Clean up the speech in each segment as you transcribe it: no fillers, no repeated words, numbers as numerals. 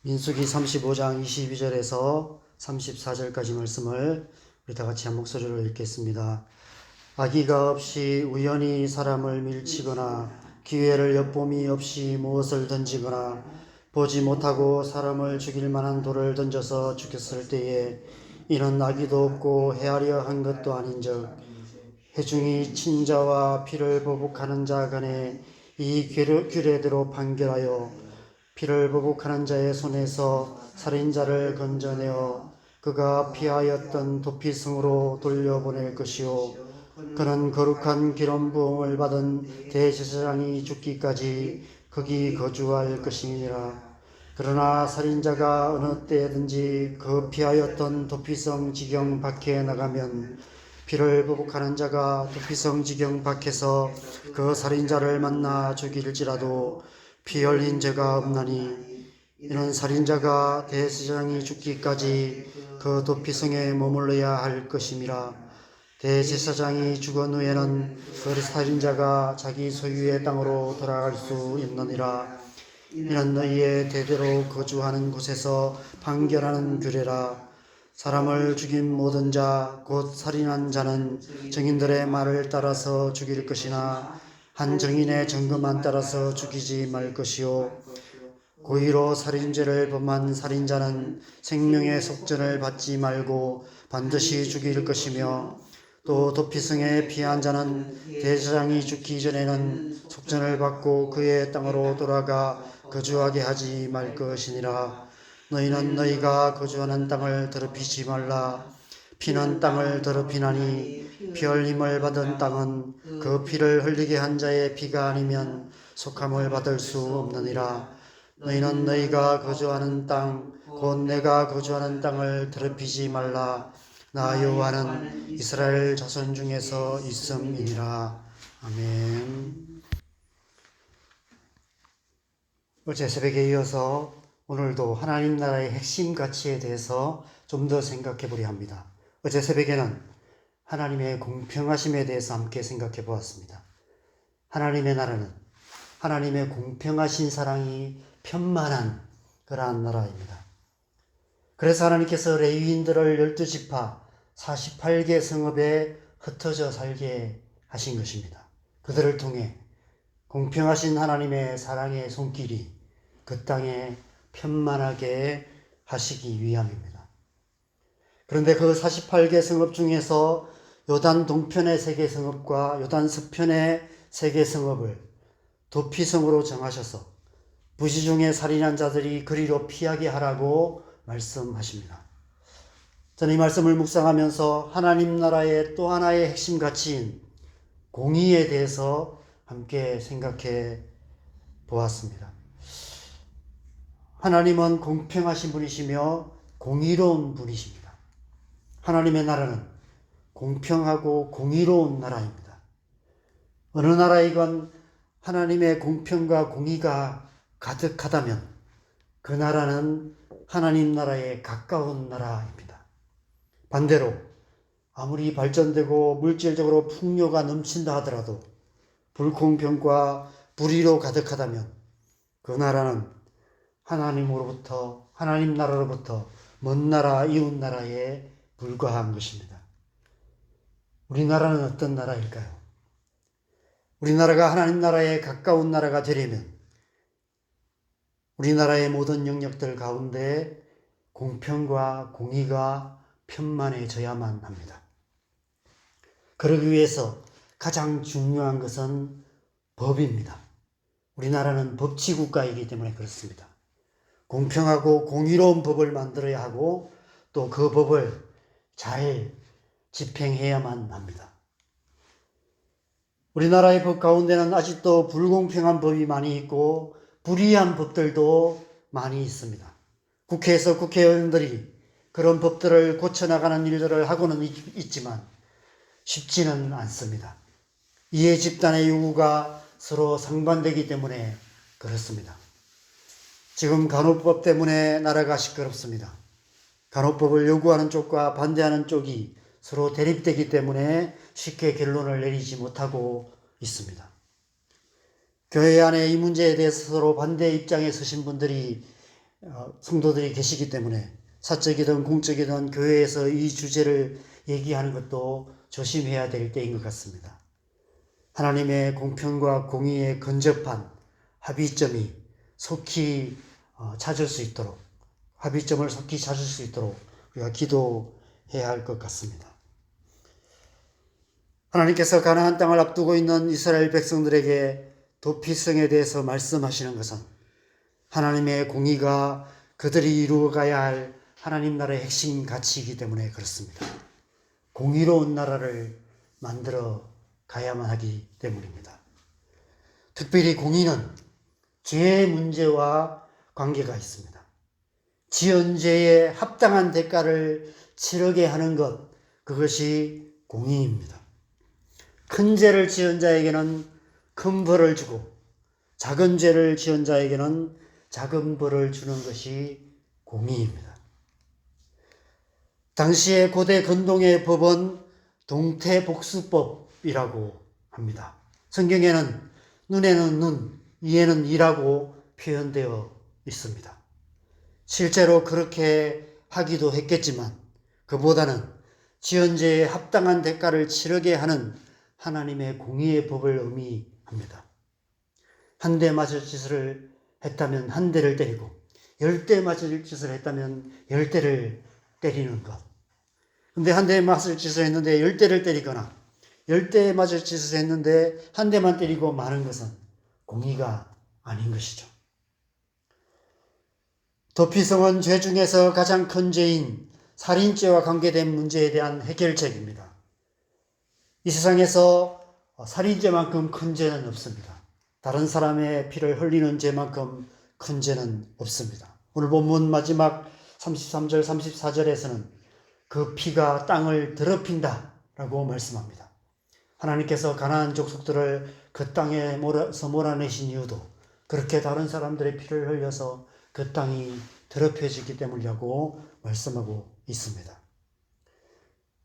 민수기 35장 22절에서 34절까지 말씀을 우리 다 같이 한 목소리로 읽겠습니다. 악의가 없이 우연히 사람을 밀치거나 기회를 엿봄이 없이 무엇을 던지거나 보지 못하고 사람을 죽일 만한 돌을 던져서 죽였을 때에 이는 악의도 없고 헤아려 한 것도 아닌즉 회중이 친자와 피를 보복하는 자 간에 이 규례대로 판결하여 피를 보복하는 자의 손에서 살인자를 건져내어 그가 피하였던 도피성으로 돌려보낼 것이요 그는 거룩한 기름 부음을 받은 대제사장이 죽기까지 거기 거주할 것이니라. 그러나 살인자가 어느 때든지 그 피하였던 도피성 지경 밖에 나가면 피를 보복하는 자가 도피성 지경 밖에서 그 살인자를 만나 죽일지라도 피 흘린 죄가 없나니 이는 살인자가 대제사장이 죽기까지 그 도피성에 머물러야 할 것임이라. 대제사장이 죽은 후에는 그 살인자가 자기 소유의 땅으로 돌아갈 수 있느니라. 이는 너희의 대대로 거주하는 곳에서 판결하는 규례라. 사람을 죽인 모든 자 곧 살인한 자는 증인들의 말을 따라서 죽일 것이나 한 증인의 증거만 따라서 죽이지 말 것이요 고의로 살인죄를 범한 살인자는 생명의 속전을 받지 말고 반드시 죽일 것이며 또 도피성에 피한 자는 대제사장이 죽기 전에는 속전을 받고 그의 땅으로 돌아가 거주하게 하지 말 것이니라. 너희는 너희가 거주하는 땅을 더럽히지 말라. 피는 땅을 더럽히나니 피 흘림을 받은 땅은 그 피를 흘리게 한 자의 피가 아니면 속함을 받을 수 없느니라. 너희는 너희가 거주하는 땅 곧 내가 거주하는 땅을 더럽히지 말라. 나 여호와는 이스라엘 자손 중에서 있음이니라. 아멘. 어제 새벽에 이어서 오늘도 하나님 나라의 핵심 가치에 대해서 좀 더 생각해 보려 합니다. 어제 새벽에는 하나님의 공평하심에 대해서 함께 생각해 보았습니다. 하나님의 나라는 하나님의 공평하신 사랑이 편만한 그러한 나라입니다. 그래서 하나님께서 레위인들을 12지파 48개 성읍에 흩어져 살게 하신 것입니다. 그들을 통해 공평하신 하나님의 사랑의 손길이 그 땅에 편만하게 하시기 위함입니다. 그런데 그 48개 성읍 중에서 요단 동편의 3개 성읍과 요단 서편의 3개 성읍을 도피성으로 정하셔서 부지 중에 살인한 자들이 그리로 피하게 하라고 말씀하십니다. 저는 이 말씀을 묵상하면서 하나님 나라의 또 하나의 핵심 가치인 공의에 대해서 함께 생각해 보았습니다. 하나님은 공평하신 분이시며 공의로운 분이십니다. 하나님의 나라는 공평하고 공의로운 나라입니다. 어느 나라이건 하나님의 공평과 공의가 가득하다면 그 나라는 하나님 나라에 가까운 나라입니다. 반대로 아무리 발전되고 물질적으로 풍요가 넘친다 하더라도 불공평과 불의로 가득하다면 그 나라는 하나님으로부터 하나님 나라로부터 먼 나라 이웃 나라에 불과한 것입니다. 우리나라는 어떤 나라일까요? 우리나라가 하나님 나라에 가까운 나라가 되려면 우리나라의 모든 영역들 가운데 공평과 공의가 편만해져야만 합니다. 그러기 위해서 가장 중요한 것은 법입니다. 우리나라는 법치국가이기 때문에 그렇습니다. 공평하고 공의로운 법을 만들어야 하고 또 그 법을 잘 집행해야만 합니다. 우리나라의 법 가운데는 아직도 불공평한 법이 많이 있고 불의한 법들도 많이 있습니다. 국회에서 국회의원들이 그런 법들을 고쳐나가는 일들을 하고는 있지만 쉽지는 않습니다. 이해 집단의 요구가 서로 상반되기 때문에 그렇습니다. 지금 간호법 때문에 나라가 시끄럽습니다. 간호법을 요구하는 쪽과 반대하는 쪽이 서로 대립되기 때문에 쉽게 결론을 내리지 못하고 있습니다. 교회 안에 이 문제에 대해서 서로 반대 입장에 서신 분들이 성도들이 계시기 때문에 사적이든 공적이든 교회에서 이 주제를 얘기하는 것도 조심해야 될 때인 것 같습니다. 하나님의 공평과 공의에 근접한 합의점이 속히 찾을 수 있도록, 합의점을 속히 찾을 수 있도록 우리가 기도해야 할 것 같습니다. 하나님께서 가나안 땅을 앞두고 있는 이스라엘 백성들에게 도피성에 대해서 말씀하시는 것은 하나님의 공의가 그들이 이루어가야 할 하나님 나라의 핵심 가치이기 때문에 그렇습니다. 공의로운 나라를 만들어 가야만 하기 때문입니다. 특별히 공의는 죄의 문제와 관계가 있습니다. 지은 죄에 합당한 대가를 치르게 하는 것, 그것이 공의입니다. 큰 죄를 지은 자에게는 큰 벌을 주고 작은 죄를 지은 자에게는 작은 벌을 주는 것이 공의입니다. 당시의 고대 근동의 법은 동태복수법이라고 합니다. 성경에는 눈에는 눈, 이에는 이라고 표현되어 있습니다. 실제로 그렇게 하기도 했겠지만 그보다는 지은 죄에 합당한 대가를 치르게 하는 하나님의 공의의 법을 의미합니다. 한 대 맞을 짓을 했다면 한 대를 때리고 10대 맞을 짓을 했다면 10대를 때리는 것. 근데 한 대 맞을 짓을 했는데 10대를 때리거나 10대 맞을 짓을 했는데 한 대만 때리고 마는 것은 공의가 아닌 것이죠. 도피성은 죄 중에서 가장 큰 죄인 살인죄와 관계된 문제에 대한 해결책입니다. 이 세상에서 살인죄만큼 큰 죄는 없습니다. 다른 사람의 피를 흘리는 죄만큼 큰 죄는 없습니다. 오늘 본문 마지막 33절, 34절에서는 그 피가 땅을 더럽힌다 라고 말씀합니다. 하나님께서 가나안 족속들을 그 땅에 몰아내신 이유도 그렇게 다른 사람들의 피를 흘려서 그 땅이 더럽혀지기 때문이라고 말씀하고 있습니다.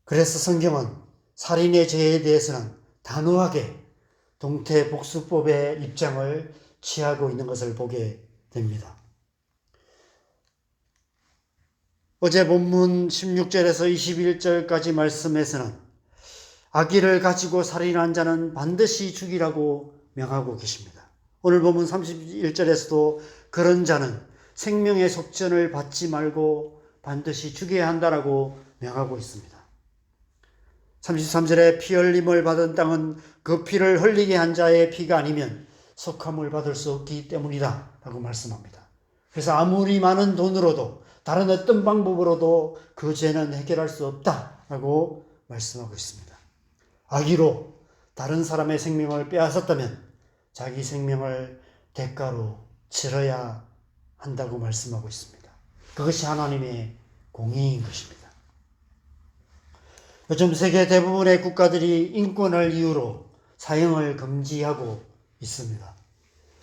그래서 성경은 살인의 죄에 대해서는 단호하게 동태복수법의 입장을 취하고 있는 것을 보게 됩니다. 어제 본문 16절에서 21절까지 말씀에서는 아기를 가지고 살인한 자는 반드시 죽이라고 명하고 계십니다. 오늘 본문 31절에서도 그런 자는 생명의 속전을 받지 말고 반드시 죽여야 한다라고 명하고 있습니다. 33절에 피 흘림을 받은 땅은 그 피를 흘리게 한 자의 피가 아니면 속함을 받을 수 없기 때문이다 라고 말씀합니다. 그래서 아무리 많은 돈으로도 다른 어떤 방법으로도 그 죄는 해결할 수 없다라고 말씀하고 있습니다. 악의로 다른 사람의 생명을 빼앗았다면 자기 생명을 대가로 치러야 한다고 말씀하고 있습니다. 그것이 하나님의 공의인 것입니다. 요즘 세계 대부분의 국가들이 인권을 이유로 사형을 금지하고 있습니다.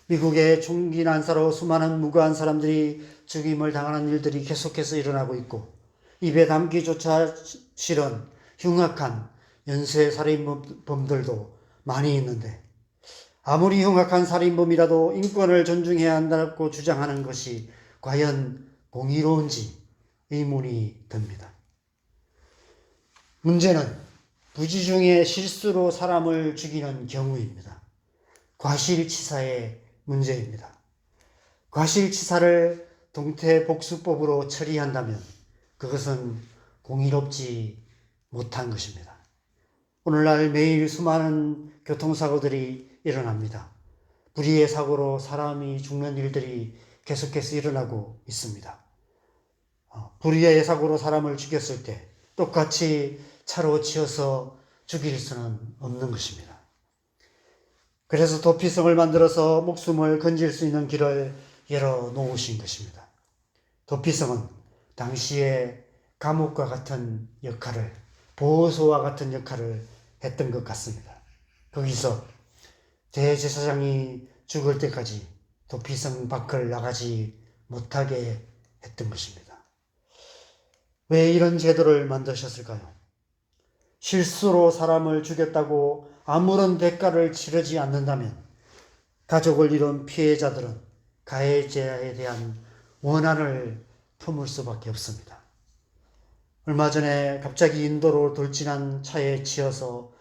미국의 총기 난사로 수많은 무고한 사람들이 죽임을 당하는 일들이 계속해서 일어나고 있고 입에 담기조차 싫은 흉악한 연쇄 살인범들도 많이 있는데 아무리 흉악한 살인범이라도 인권을 존중해야 한다고 주장하는 것이 과연 공의로운지 의문이 듭니다. 문제는 부지중에 실수로 사람을 죽이는 경우입니다. 과실치사의 문제입니다. 과실치사를 동태복수법으로 처리한다면 그것은 공의롭지 못한 것입니다. 오늘날 매일 수많은 교통사고들이 일어납니다. 불의의 사고로 사람이 죽는 일들이 계속해서 일어나고 있습니다. 불의의 사고로 사람을 죽였을 때 똑같이 차로 치어서 죽일 수는 없는 것입니다. 그래서 도피성을 만들어서 목숨을 건질 수 있는 길을 열어놓으신 것입니다. 도피성은 당시에 감옥과 같은 역할을, 보호소와 같은 역할을 했던 것 같습니다. 거기서 대제사장이 죽을 때까지 도피성 밖을 나가지 못하게 했던 것입니다. 왜 이런 제도를 만드셨을까요? 실수로 사람을 죽였다고 아무런 대가를 치르지 않는다면 가족을 잃은 피해자들은 가해자에 대한 원한을 품을 수밖에 없습니다. 얼마 전에 갑자기 인도로 돌진한 차에 치여서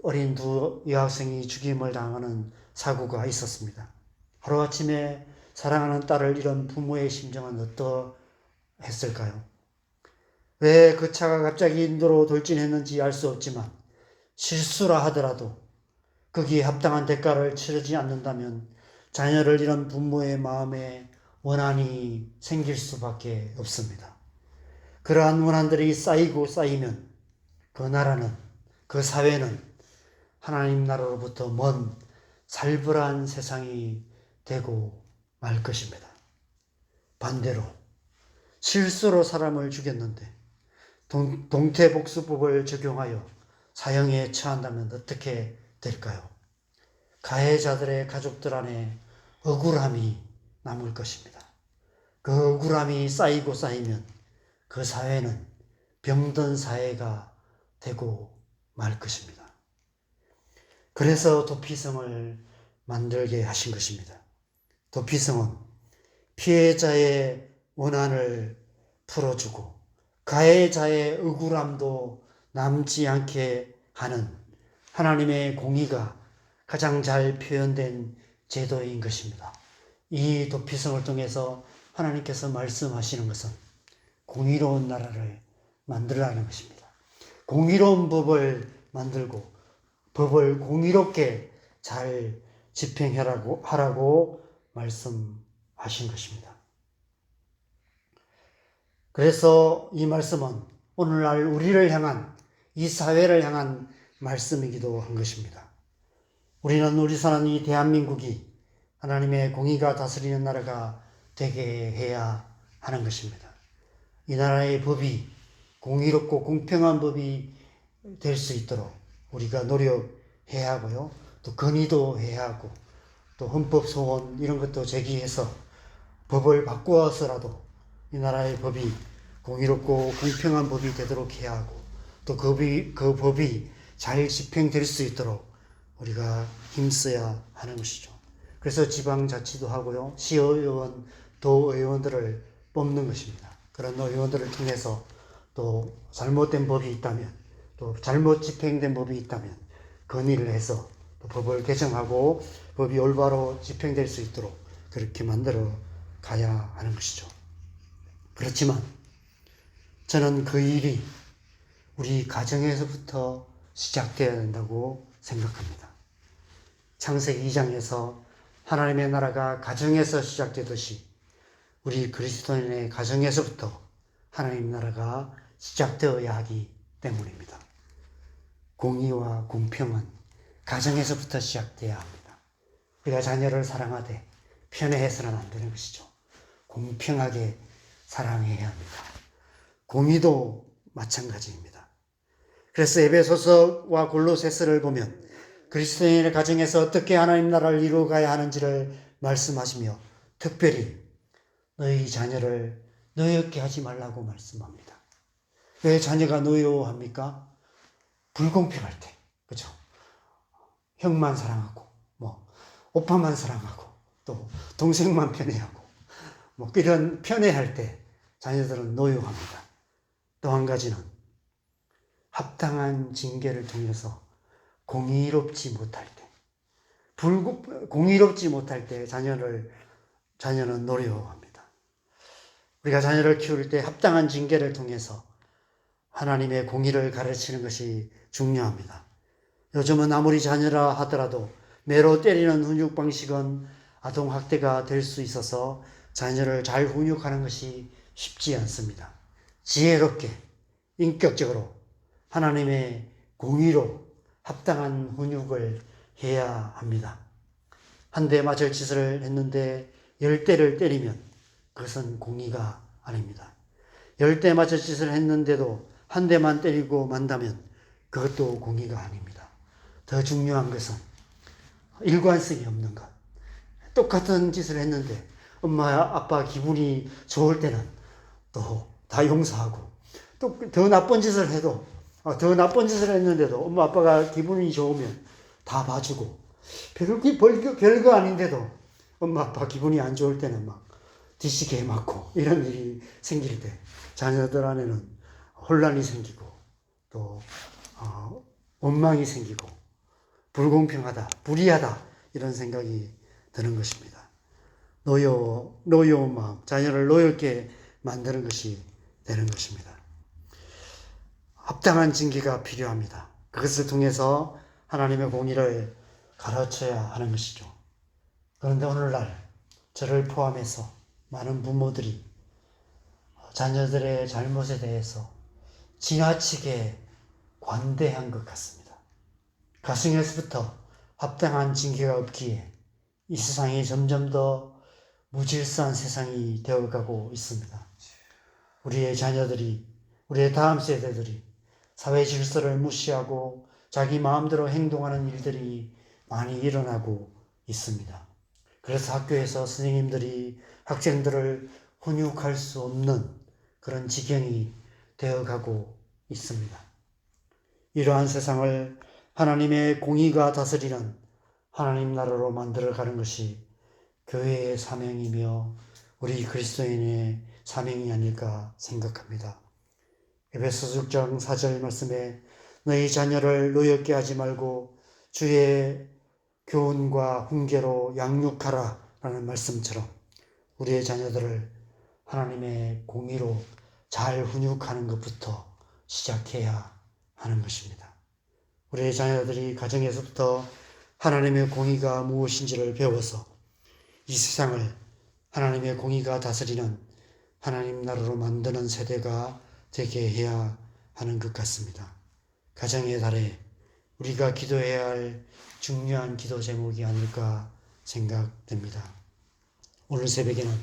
어린 두 여학생이 죽임을 당하는 사고가 있었습니다. 하루아침에 사랑하는 딸을 잃은 부모의 심정은 어떠했을까요? 왜 그 차가 갑자기 인도로 돌진했는지 알 수 없지만 실수라 하더라도 거기에 합당한 대가를 치르지 않는다면 자녀를 잃은 부모의 마음에 원한이 생길 수밖에 없습니다. 그러한 원한들이 쌓이고 쌓이면 그 나라는, 그 사회는 하나님 나라로부터 먼 살벌한 세상이 되고 말 것입니다. 반대로 실수로 사람을 죽였는데 동태복수법을 적용하여 사형에 처한다면 어떻게 될까요? 가해자들의 가족들 안에 억울함이 남을 것입니다. 그 억울함이 쌓이고 쌓이면 그 사회는 병든 사회가 되고 말 것입니다. 그래서 도피성을 만들게 하신 것입니다. 도피성은 피해자의 원한을 풀어주고 가해자의 억울함도 남지 않게 하는 하나님의 공의가 가장 잘 표현된 제도인 것입니다. 이 도피성을 통해서 하나님께서 말씀하시는 것은 공의로운 나라를 만들라는 것입니다. 공의로운 법을 만들고 법을 공의롭게 잘 집행하라고 말씀하신 것입니다. 그래서 이 말씀은 오늘날 우리를 향한, 이 사회를 향한 말씀이기도 한 것입니다. 우리 사는 이 대한민국이 하나님의 공의가 다스리는 나라가 되게 해야 하는 것입니다. 이 나라의 법이 공의롭고 공평한 법이 될 수 있도록 우리가 노력해야 하고요. 또 건의도 해야 하고 또 헌법 소원 이런 것도 제기해서 법을 바꾸어서라도 이 나라의 법이 공의롭고 공평한 법이 되도록 해야 하고 또 그 법이 잘 집행될 수 있도록 우리가 힘써야 하는 것이죠. 그래서 지방자치도 하고요. 시의원, 도의원들을 뽑는 것입니다. 그런 의원들을 통해서 또 잘못된 법이 있다면 또 잘못 집행된 법이 있다면 건의를 해서 또 법을 개정하고 법이 올바로 집행될 수 있도록 그렇게 만들어 가야 하는 것이죠. 그렇지만 저는 그 일이 우리 가정에서부터 시작되어야 된다고 생각합니다. 창세기 2장에서 하나님의 나라가 가정에서 시작되듯이 우리 그리스도인의 가정에서부터 하나님 나라가 시작되어야 하기 때문입니다. 공의와 공평은 가정에서부터 시작되어야 합니다. 우리가 자녀를 사랑하되 편애해서는 안 되는 것이죠. 공평하게 사랑해야 합니다. 공의도 마찬가지입니다. 그래서 에베소서와 골로새서를 보면 그리스도인의 가정에서 어떻게 하나님 나라를 이루어가야 하는지를 말씀하시며 특별히 너희 자녀를 노엽게 하지 말라고 말씀합니다. 왜 자녀가 노여워합니까? 불공평할 때, 그죠? 형만 사랑하고, 오빠만 사랑하고, 또 동생만 편애하고, 이런 편애할 때 자녀들은 노여워합니다. 또 한 가지는 합당한 징계를 통해서 공의롭지 못할 때 자녀는 노여워합니다. 우리가 자녀를 키울 때 합당한 징계를 통해서 하나님의 공의를 가르치는 것이 중요합니다. 요즘은 아무리 자녀라 하더라도 매로 때리는 훈육 방식은 아동학대가 될 수 있어서 자녀를 잘 훈육하는 것이 쉽지 않습니다. 지혜롭게, 인격적으로 하나님의 공의로 합당한 훈육을 해야 합니다. 한 대 맞을 짓을 했는데 10대를 때리면 그것은 공의가 아닙니다. 10대 맞을 짓을 했는데도 한 대만 때리고 만다면 그것도 공의가 아닙니다. 더 중요한 것은 일관성이 없는 것. 똑같은 짓을 했는데 엄마 아빠 기분이 좋을 때는 또 다 용서하고 또 더 나쁜 짓을 해도 더 나쁜 짓을 했는데도 엄마 아빠가 기분이 좋으면 다 봐주고 별거 아닌데도 엄마 아빠 기분이 안 좋을 때는 막 뒤시게 맞고 이런 일이 생길 때 자녀들 안에는 혼란이 생기고 또 원망이 생기고 불공평하다, 불의하다 이런 생각이 드는 것입니다. 노여운 마음, 자녀를 노엽게 만드는 것이 되는 것입니다. 합당한 징계가 필요합니다. 그것을 통해서 하나님의 공의를 가르쳐야 하는 것이죠. 그런데 오늘날 저를 포함해서 많은 부모들이 자녀들의 잘못에 대해서 지나치게 관대한 것 같습니다. 가정에서부터 합당한 징계가 없기에 이 세상이 점점 더 무질서한 세상이 되어가고 있습니다. 우리의 자녀들이, 우리의 다음 세대들이 사회 질서를 무시하고 자기 마음대로 행동하는 일들이 많이 일어나고 있습니다. 그래서 학교에서 선생님들이 학생들을 훈육할 수 없는 그런 지경이 되어가고 있습니다. 이러한 세상을 하나님의 공의가 다스리는 하나님 나라로 만들어가는 것이 교회의 사명이며 우리 그리스도인의 사명이 아닐까 생각합니다. 에베소서 6장 4절 말씀에 너희 자녀를 노엽게 하지 말고 주의 교훈과 훈계로 양육하라 라는 말씀처럼 우리의 자녀들을 하나님의 공의로 잘 훈육하는 것부터 시작해야 하는 것입니다. 우리의 자녀들이 가정에서부터 하나님의 공의가 무엇인지를 배워서 이 세상을 하나님의 공의가 다스리는 하나님 나라로 만드는 세대가 되게 해야 하는 것 같습니다. 가정의 달에 우리가 기도해야 할 중요한 기도 제목이 아닐까 생각됩니다. 오늘 새벽에는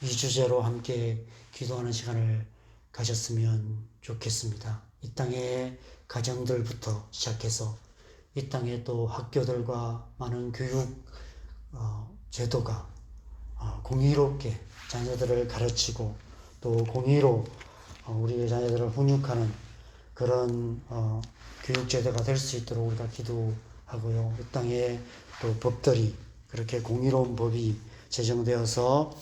이 주제로 함께 기도하는 시간을 가졌으면 좋겠습니다. 이 땅의 가정들부터 시작해서 이 땅의 또 학교들과 많은 교육 제도가 공의롭게 자녀들을 가르치고 또 공의로 우리의 자녀들을 훈육하는 그런 교육 제도가 될 수 있도록 우리가 기도하고요. 이 땅에 또 법들이 그렇게 공의로운 법이 제정되어서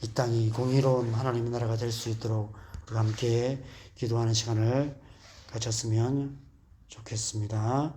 이 땅이 공의로운 하나님의 나라가 될 수 있도록 우리가 함께 기도하는 시간을 가졌으면 좋겠습니다.